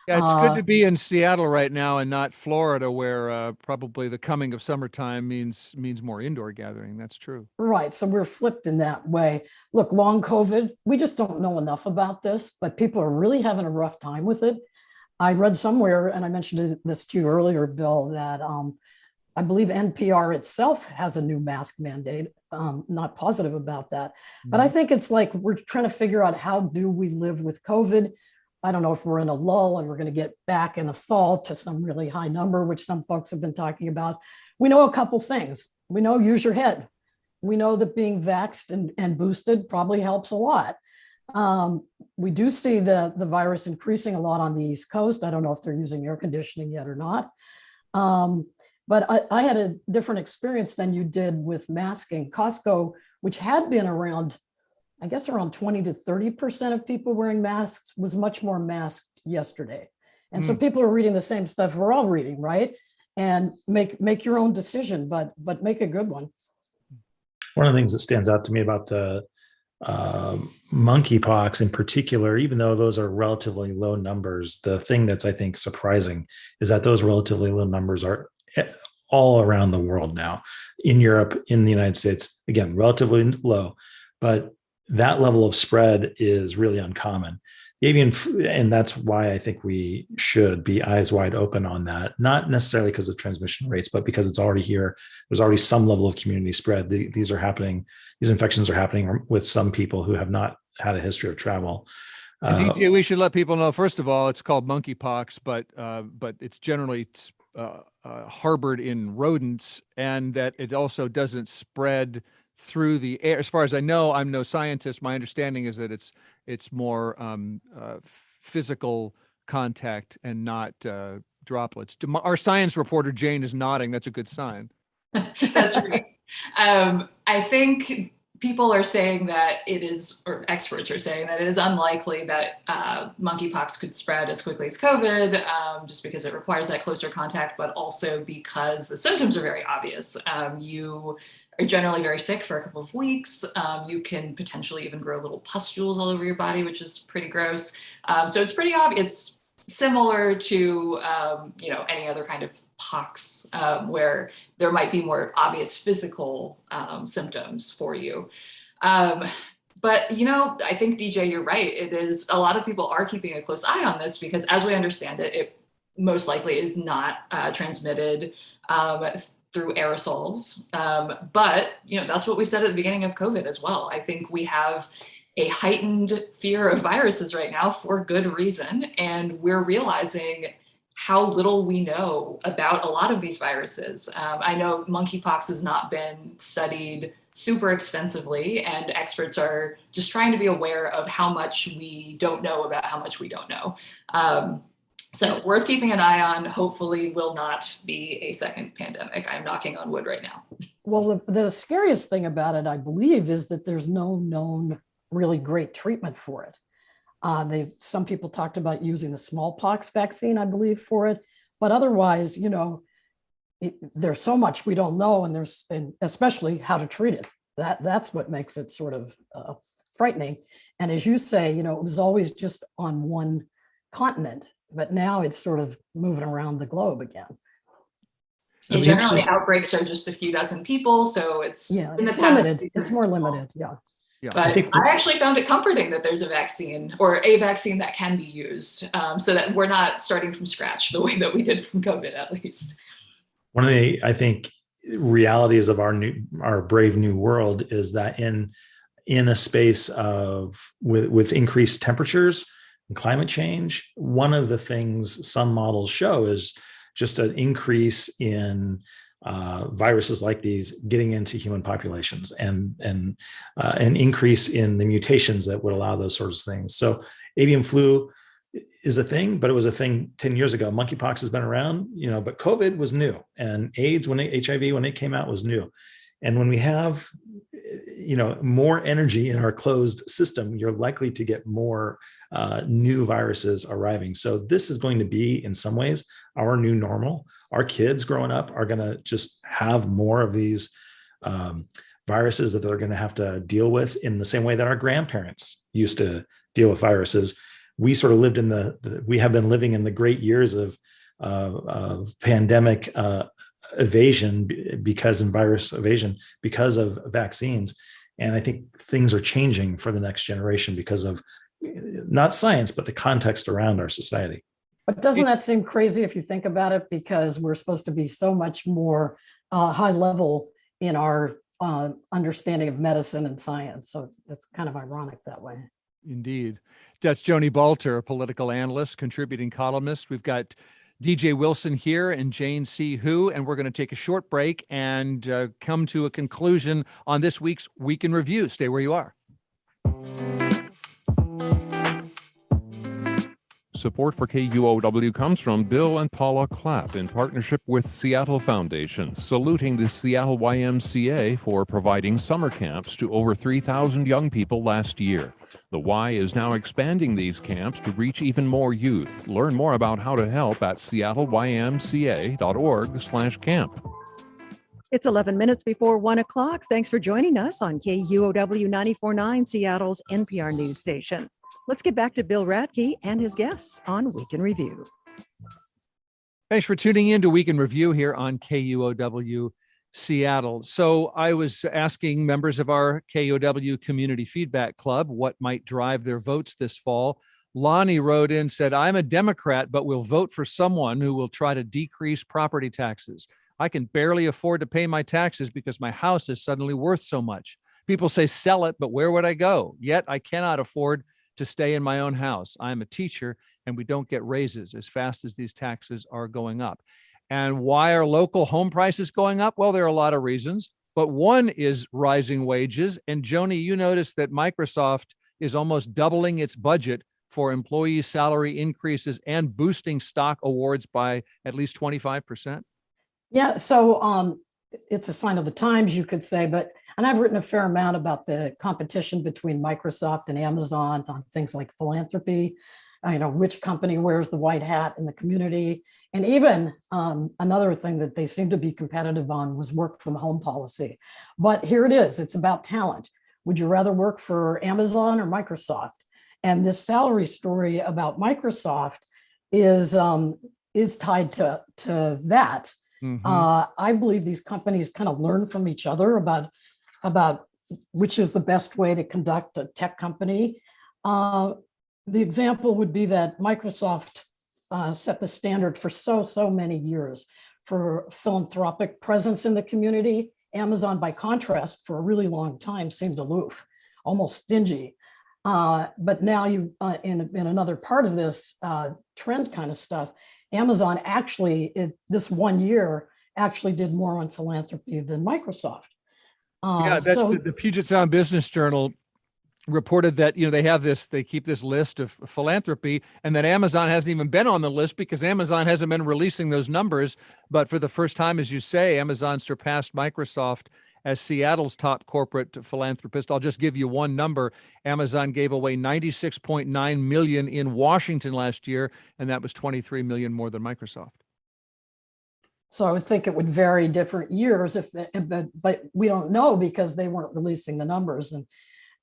Speaker 6: Yeah, it's good to be in Seattle right now and not Florida, where probably the coming of summertime means more indoor gathering. That's true.
Speaker 10: Right. So we're flipped in that way. Look, long COVID, we just don't know enough about this, but people are really having a rough time with it. I read somewhere, and I mentioned this to you earlier, Bill, that I believe NPR itself has a new mask mandate. Not positive about that. But I think it's like we're trying to figure out, how do we live with COVID? I don't know if we're in a lull and we're going to get back in the fall to some really high number, which some folks have been talking about. We know a couple things. We know use your head. We know that being vaxxed and boosted probably helps a lot. We do see the virus increasing a lot on the East Coast. I don't know if they're using air conditioning yet or not. But I had a different experience than you did with masking. Costco, which had been around, I guess around 20 to 30% of people wearing masks, was much more masked yesterday. And so people are reading the same stuff we're all reading, right? And make your own decision, but make a good one.
Speaker 9: One of the things that stands out to me about the monkeypox in particular, even though those are relatively low numbers, the thing that's, I think, surprising is that those relatively low numbers are all around the world now. In Europe, in the United States, again, relatively low, but that level of spread is really uncommon. And that's why I think we should be eyes wide open on that, not necessarily because of transmission rates, but because it's already here. There's already some level of community spread. These are happening. These infections are happening with some people who have not had a history of travel.
Speaker 6: We should let people know, first of all, it's called monkeypox, but it's generally harbored in rodents, and that it also doesn't spread through the air. As far as I know, I'm no scientist. My understanding is that it's more physical contact and not droplets. Our science reporter Jane is nodding. That's a good sign.
Speaker 7: That's great. I think people are saying that it is, or experts are saying that it is unlikely that monkeypox could spread as quickly as COVID, just because it requires that closer contact, but also because the symptoms are very obvious. You are generally very sick for a couple of weeks. You can potentially even grow little pustules all over your body, which is pretty gross. So it's pretty obvious. similar to any other kind of pox, where there might be more obvious physical symptoms for you. But I think, DJ, you're right. It is, a lot of people are keeping a close eye on this because, as we understand it, it most likely is not transmitted through aerosols. But that's what we said at the beginning of COVID as well. I think we have a heightened fear of viruses right now for good reason. And we're realizing how little we know about a lot of these viruses. I know monkeypox has not been studied super extensively, and experts are just trying to be aware of how much we don't know about how much we don't know. So worth keeping an eye on. Hopefully will not be a second pandemic. I'm knocking on wood right now.
Speaker 10: Well, the scariest thing about it, I believe, is that there's no known really great treatment for it. Some people talked about using the smallpox vaccine, I believe, for it, but otherwise, there's so much we don't know, and especially how to treat it. That's what makes it sort of frightening. And as you say, it was always just on one continent, but now it's sort of moving around the globe again.
Speaker 7: Yeah, generally, outbreaks are just a few dozen people, so it's
Speaker 10: limited. It's more limited, yeah.
Speaker 7: Yeah. But I actually found it comforting that there's a vaccine, or a vaccine that can be used, so that we're not starting from scratch the way that we did from COVID, at least.
Speaker 9: One of the, I think, realities of our brave new world is that in a space with increased temperatures and climate change, one of the things some models show is just an increase in viruses like these getting into human populations, and an increase in the mutations that would allow those sorts of things. So avian flu is a thing, but it was a thing 10 years ago. Monkeypox has been around, but COVID was new, and AIDS, HIV, when it came out, was new. And when we have, more energy in our closed system, you're likely to get more new viruses arriving. So this is going to be, in some ways, our new normal. Our kids growing up are going to just have more of these viruses that they're going to have to deal with in the same way that our grandparents used to deal with viruses. We sort of lived we have been living in the great years of pandemic evasion virus evasion because of vaccines. And I think things are changing for the next generation because of not science, but the context around our society.
Speaker 10: But doesn't that seem crazy if you think about it? Because we're supposed to be so much more high level in our understanding of medicine and science. So it's kind of ironic that way.
Speaker 6: Indeed. That's Joni Balter, a political analyst, contributing columnist. We've got DJ Wilson here and Jane C. Hu, and we're going to take a short break and come to a conclusion on this week's Week in Review. Stay where you are.
Speaker 14: Support for KUOW comes from Bill and Paula Clapp in partnership with Seattle Foundation, saluting the Seattle YMCA for providing summer camps to over 3,000 young people last year. The Y is now expanding these camps to reach even more youth. Learn more about how to help at seattleymca.org/camp.
Speaker 5: It's 11 minutes before 1 o'clock. Thanks for joining us on KUOW 94.9, Seattle's NPR news station. Let's get back to Bill Radke and his guests on Week in Review.
Speaker 6: Thanks for tuning in to Week in Review here on KUOW Seattle. So I was asking members of our KUOW Community Feedback Club what might drive their votes this fall. Lonnie wrote in, said, I'm a Democrat, but will vote for someone who will try to decrease property taxes. I can barely afford to pay my taxes because my house is suddenly worth so much. People say sell it, but where would I go? Yet I cannot afford to stay in my own house. I'm a teacher and we don't get raises as fast as these taxes are going up. And why are local home prices going up? Well, there are a lot of reasons, but one is rising wages. And Joni, you noticed that Microsoft is almost doubling its budget for employee salary increases and boosting stock awards by at least 25%.
Speaker 10: Yeah, so it's a sign of the times, you could say, and I've written a fair amount about the competition between Microsoft and Amazon on things like philanthropy, which company wears the white hat in the community. And even another thing that they seem to be competitive on was work from home policy. But here it is, it's about talent. Would you rather work for Amazon or Microsoft? And this salary story about Microsoft is tied to that.
Speaker 6: Mhm.
Speaker 10: I believe these companies kind of learn from each other about which is the best way to conduct a tech company. The example would be that Microsoft set the standard for so many years for philanthropic presence in the community. Amazon, by contrast, for a really long time seemed aloof, almost stingy. But now you, in another part of this trend kind of stuff, Amazon actually, this 1 year, actually did more on philanthropy than Microsoft.
Speaker 6: Yeah, the Puget Sound Business Journal reported that, they keep this list of philanthropy, and that Amazon hasn't even been on the list because Amazon hasn't been releasing those numbers. But for the first time, as you say, Amazon surpassed Microsoft as Seattle's top corporate philanthropist. I'll just give you one number. Amazon gave away $96.9 million in Washington last year, and that was $23 million more than Microsoft.
Speaker 10: So I would think it would vary different years, but we don't know because they weren't releasing the numbers. So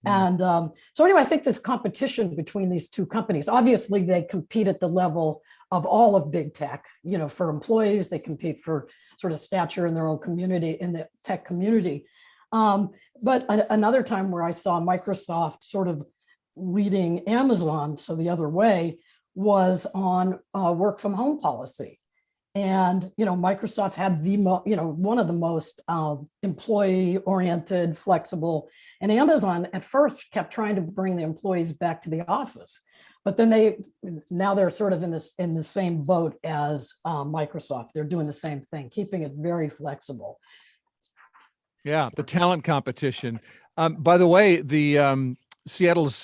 Speaker 10: anyway, I think this competition between these two companies, obviously they compete at the level of all of big tech, for employees, they compete for sort of stature in their own community, in the tech community. But another time where I saw Microsoft sort of leading Amazon, so the other way, was on work from home policy. And, Microsoft had one of the most employee-oriented, flexible, and Amazon at first kept trying to bring the employees back to the office. But then now they're sort of in the same boat as Microsoft. They're doing the same thing, keeping it very flexible.
Speaker 6: Yeah, the talent competition. By the way, the Seattle's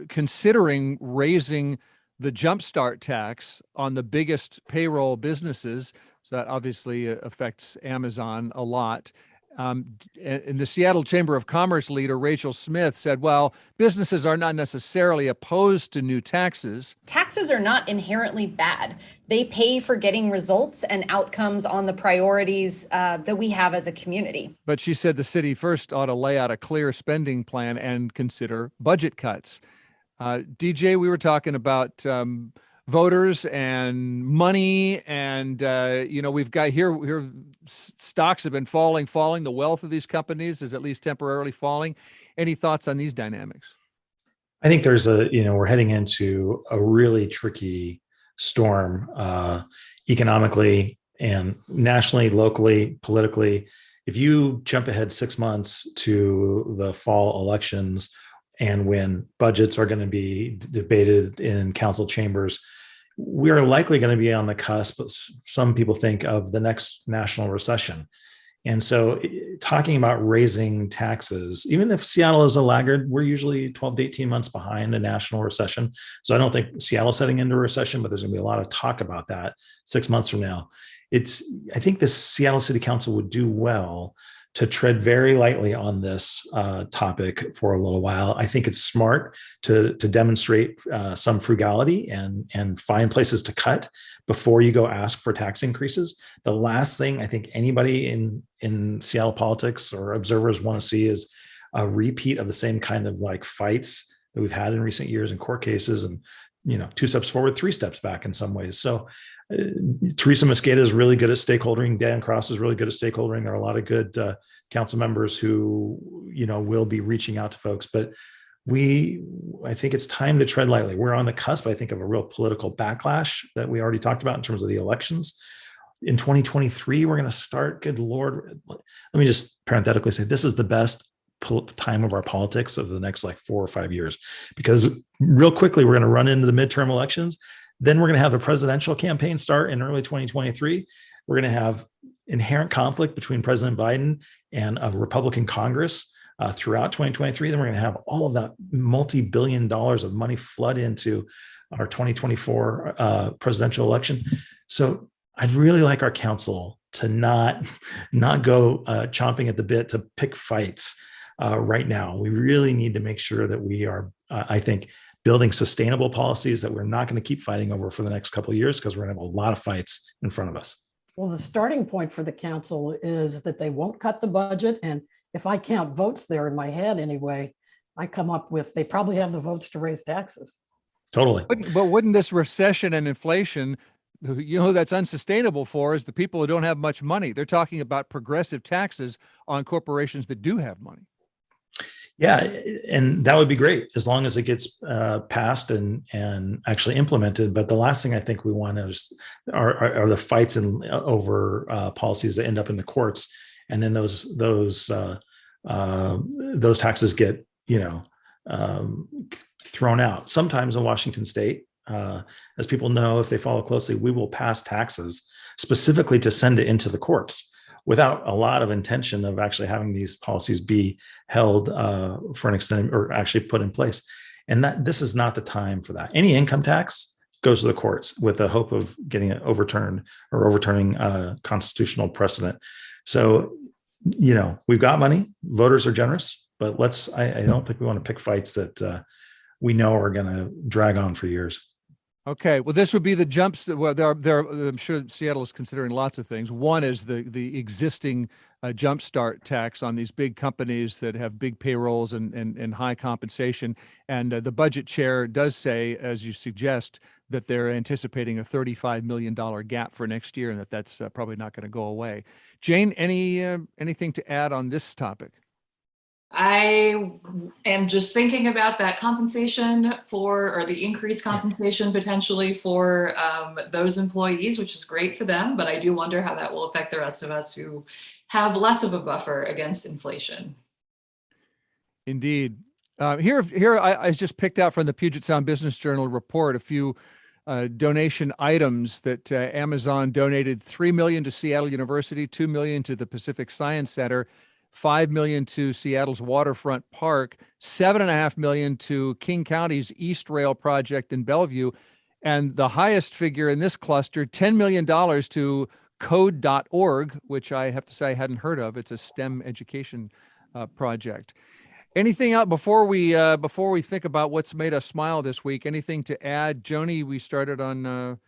Speaker 6: considering raising the jumpstart tax on the biggest payroll businesses. So that obviously affects Amazon a lot. And the Seattle Chamber of Commerce leader, Rachel Smith, said, well, businesses are not necessarily opposed to new taxes.
Speaker 15: Taxes are not inherently bad. They pay for getting results and outcomes on the priorities that we have as a community.
Speaker 6: But she said the city first ought to lay out a clear spending plan and consider budget cuts. DJ, we were talking about voters and money, and we've got here stocks have been falling. The wealth of these companies is at least temporarily falling. Any thoughts on these dynamics?
Speaker 9: I think there's we're heading into a really tricky storm economically and nationally, locally, politically. If you jump ahead 6 months to the fall elections, and when budgets are going to be debated in council chambers, we are likely going to be on the cusp, some people think, of the next national recession. And so talking about raising taxes, even if Seattle is a laggard, we're usually 12 to 18 months behind a national recession. So I don't think Seattle's heading into a recession, but there's going to be a lot of talk about that 6 months from now. I think the Seattle City Council would do well to tread very lightly on this topic for a little while. I think it's smart to demonstrate some frugality and find places to cut before you go ask for tax increases. The last thing I think anybody in Seattle politics or observers want to see is a repeat of the same kind of fights that we've had in recent years in court cases, and 2 steps forward, 3 steps back in some ways. So Teresa Mosqueda is really good at stakeholdering. Dan Cross is really good at stakeholdering. There are a lot of good council members who, will be reaching out to folks, but I think it's time to tread lightly. We're on the cusp, I think, of a real political backlash that we already talked about in terms of the elections. In 2023, we're going to start, good Lord, let me just parenthetically say, this is the best time of our politics of the next 4 or 5 years, because real quickly, we're going to run into the midterm elections. Then we're going to have the presidential campaign start in early 2023. We're going to have inherent conflict between President Biden and a Republican Congress throughout 2023. Then we're going to have all of that multi-billion dollars of money flood into our 2024 presidential election. So I'd really like our council to not go chomping at the bit to pick fights right now. We really need to make sure that we are, I think, building sustainable policies that we're not going to keep fighting over for the next couple of years, because we're going to have a lot of fights in front of us.
Speaker 10: Well, the starting point for the council is that they won't cut the budget. And if I count votes there in my head anyway, I come up with, they probably have the votes to raise taxes.
Speaker 9: Totally.
Speaker 6: But wouldn't this recession and inflation, who that's unsustainable for is the people who don't have much money. They're talking about progressive taxes on corporations that do have money.
Speaker 9: Yeah, and that would be great as long as it gets passed and actually implemented. But the last thing I think we want are the fights over policies that end up in the courts, and then those taxes get thrown out. Sometimes in Washington State, as people know, if they follow closely, we will pass taxes specifically to send it into the courts, without a lot of intention of actually having these policies be held for an extent or actually put in place. And that this is not the time for that. Any income tax goes to the courts with the hope of getting it overturned or overturning constitutional precedent. So, we've got money, voters are generous, but I don't think we want to pick fights that we know are going to drag on for years.
Speaker 6: Okay, well, this would be the jumps. Well, I'm sure Seattle is considering lots of things. One is the existing jumpstart tax on these big companies that have big payrolls and high compensation. And the budget chair does say, as you suggest, that they're anticipating a $35 million gap for next year, and that's probably not going to go away. Jane, anything to add on this topic?
Speaker 7: I am just thinking about that compensation or the increased compensation potentially for those employees, which is great for them. But I do wonder how that will affect the rest of us who have less of a buffer against inflation.
Speaker 6: Indeed. Here I just picked out from the Puget Sound Business Journal report a few donation items that Amazon donated: $3 million to Seattle University, $2 million to the Pacific Science Center, $5 million to Seattle's Waterfront Park, $7.5 million to King County's East Rail project in Bellevue, and the highest figure in this cluster, $10 million to code.org, which I have to say I hadn't heard of. It's a STEM education project. Anything else before we think about what's made us smile this week? Anything to add? Joni, we started on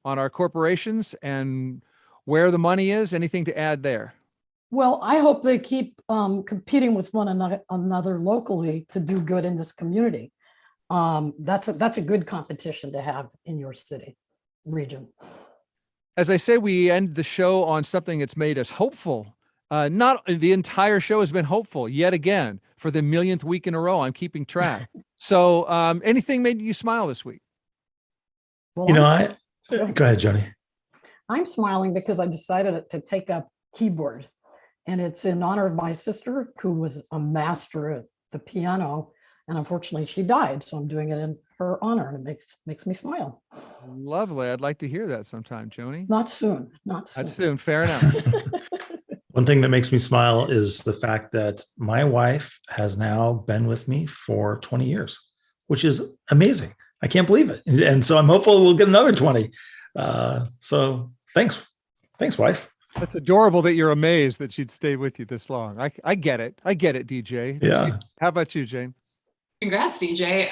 Speaker 6: our corporations and where the money is. Anything to add there?
Speaker 10: Well, I hope they keep competing with one another locally to do good in this community. That's a good competition to have in your city region.
Speaker 6: As I say, we end the show on something that's made us hopeful. Not the entire show has been hopeful yet again for the millionth week in a row. I'm keeping track. So anything made you smile this week?
Speaker 10: Well,
Speaker 9: go ahead, Joni.
Speaker 10: I'm smiling because I decided to take up keyboard. And it's in honor of my sister, who was a master at the piano. And unfortunately, she died. So I'm doing it in her honor, and it makes me smile.
Speaker 6: Lovely. I'd like to hear that sometime, Joni.
Speaker 10: Not soon. Not
Speaker 6: soon. Fair enough.
Speaker 9: One thing that makes me smile is the fact that my wife has now been with me for 20 years, which is amazing. I can't believe it. And so I'm hopeful we'll get another 20. So thanks, wife.
Speaker 6: That's adorable that you're amazed that she'd stay with you this long. I get it. DJ.
Speaker 9: Yeah.
Speaker 6: How about you, Jane?
Speaker 7: Congrats, DJ.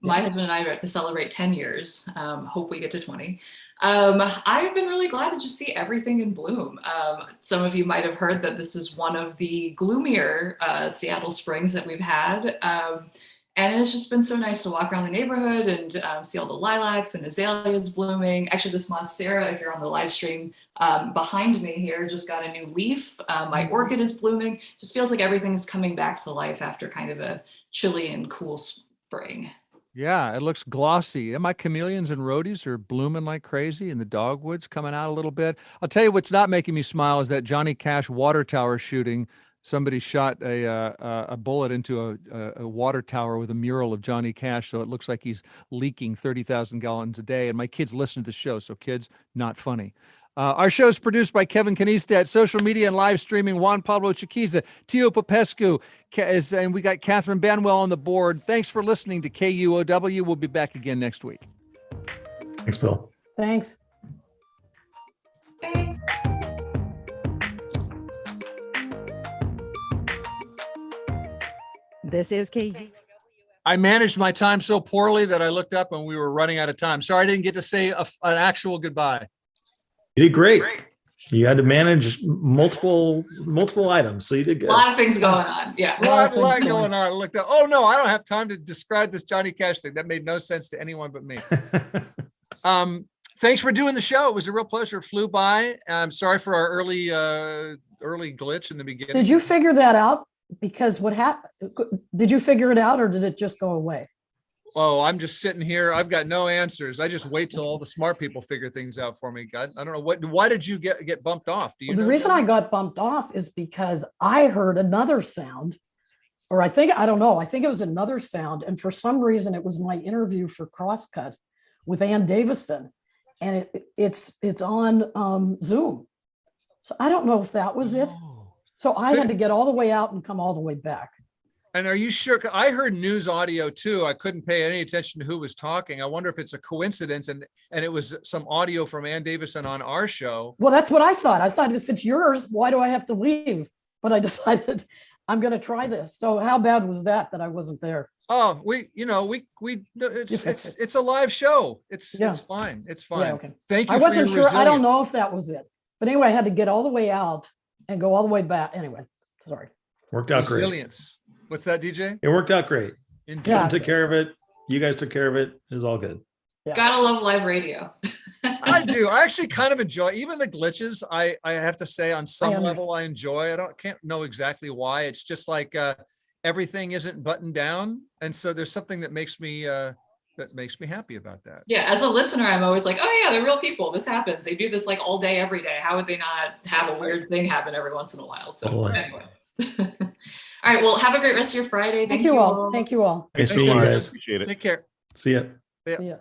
Speaker 7: My husband and I are about to celebrate 10 years. Hope we get to 20. I've been really glad to just see everything in bloom. Some of you might have heard that this is one of the gloomier Seattle springs that we've had. And it's just been so nice to walk around the neighborhood and see all the lilacs and azaleas blooming. Actually, this monstera, if you're on the live stream behind me here, just got a new leaf. My orchid is blooming. Just feels like everything is coming back to life after kind of a chilly and cool spring.
Speaker 6: Yeah, it looks glossy. And my chameleons and rhodies are blooming like crazy, and the dogwood's coming out a little bit. I'll tell you what's not making me smile is that Johnny Cash water tower shooting. Somebody shot a bullet into a water tower with a mural of Johnny Cash, so it looks like he's leaking 30,000 gallons a day. And my kids listen to the show, so kids, not funny. Our show is produced by Kevin Canista, social media and live streaming, Juan Pablo Chiquiza, Tio Popescu, and we got Catherine Banwell on the board. Thanks for listening to KUOW. We'll be back again next week.
Speaker 9: Thanks, Bill.
Speaker 10: Thanks.
Speaker 7: Thanks.
Speaker 5: This is KUOW.
Speaker 6: I managed my time so poorly that I looked up and we were running out of time. Sorry I didn't get to say an actual goodbye.
Speaker 9: You did great. You had to manage multiple items, so you did good.
Speaker 7: A lot of things going on. Yeah.
Speaker 6: A lot going on. I looked up. Oh no, I don't have time to describe this Johnny Cash thing. That made no sense to anyone but me. Thanks for doing the show. It was a real pleasure. It flew by. I'm sorry for our early glitch in the beginning.
Speaker 10: Did you figure that out? Because what happened? Did you figure it out, or did it just go away?
Speaker 6: Oh, I'm just sitting here. I've got no answers. I just wait till all the smart people figure things out for me. God, I don't know why did you get bumped off? Do you
Speaker 10: The
Speaker 6: know
Speaker 10: reason
Speaker 6: that?
Speaker 10: I got bumped off is because I heard another sound, or I don't know. I think it was another sound. And for some reason, it was my interview for Crosscut with Ann Davison. And it's on Zoom. So I don't know if that was it. So I had to get all the way out and come all the way back.
Speaker 6: And are you sure? I heard news audio too. I couldn't pay any attention to who was talking. I wonder if it's a coincidence and it was some audio from Ann Davison on our show.
Speaker 10: Well, that's what I thought. I thought if it's yours, why do I have to leave? But I decided I'm going to try this. So how bad was that I wasn't there?
Speaker 6: Oh, it's a live show. It's fine. It's fine.
Speaker 10: Yeah, okay.
Speaker 6: Thank you.
Speaker 10: I wasn't sure.
Speaker 6: Resilience.
Speaker 10: I don't know if that was it. But anyway, I had to get all the way out and go all the way back. Anyway, sorry.
Speaker 9: Worked out great.
Speaker 6: Resilience. What's that, DJ?
Speaker 9: It worked out great.
Speaker 6: Yeah.
Speaker 9: Took care of it. You guys took care of it. It was all good.
Speaker 10: Yeah.
Speaker 7: Gotta love live radio.
Speaker 6: I do. I actually kind of enjoy even the glitches. I have to say on some level I enjoy. Can't know exactly why. It's just like everything isn't buttoned down. And so there's something that makes me happy about that.
Speaker 7: Yeah, as a listener, I'm always like, oh yeah, they're real people. This happens. They do this like all day, every day. How would they not have a weird thing happen every once in a while? So anyway. All right. Well, have a great rest of your Friday.
Speaker 10: Thank you all. Thank you all.
Speaker 9: Thanks for you guys.
Speaker 3: Appreciate it.
Speaker 6: Take care.
Speaker 9: See ya.
Speaker 6: Yeah.
Speaker 10: See ya.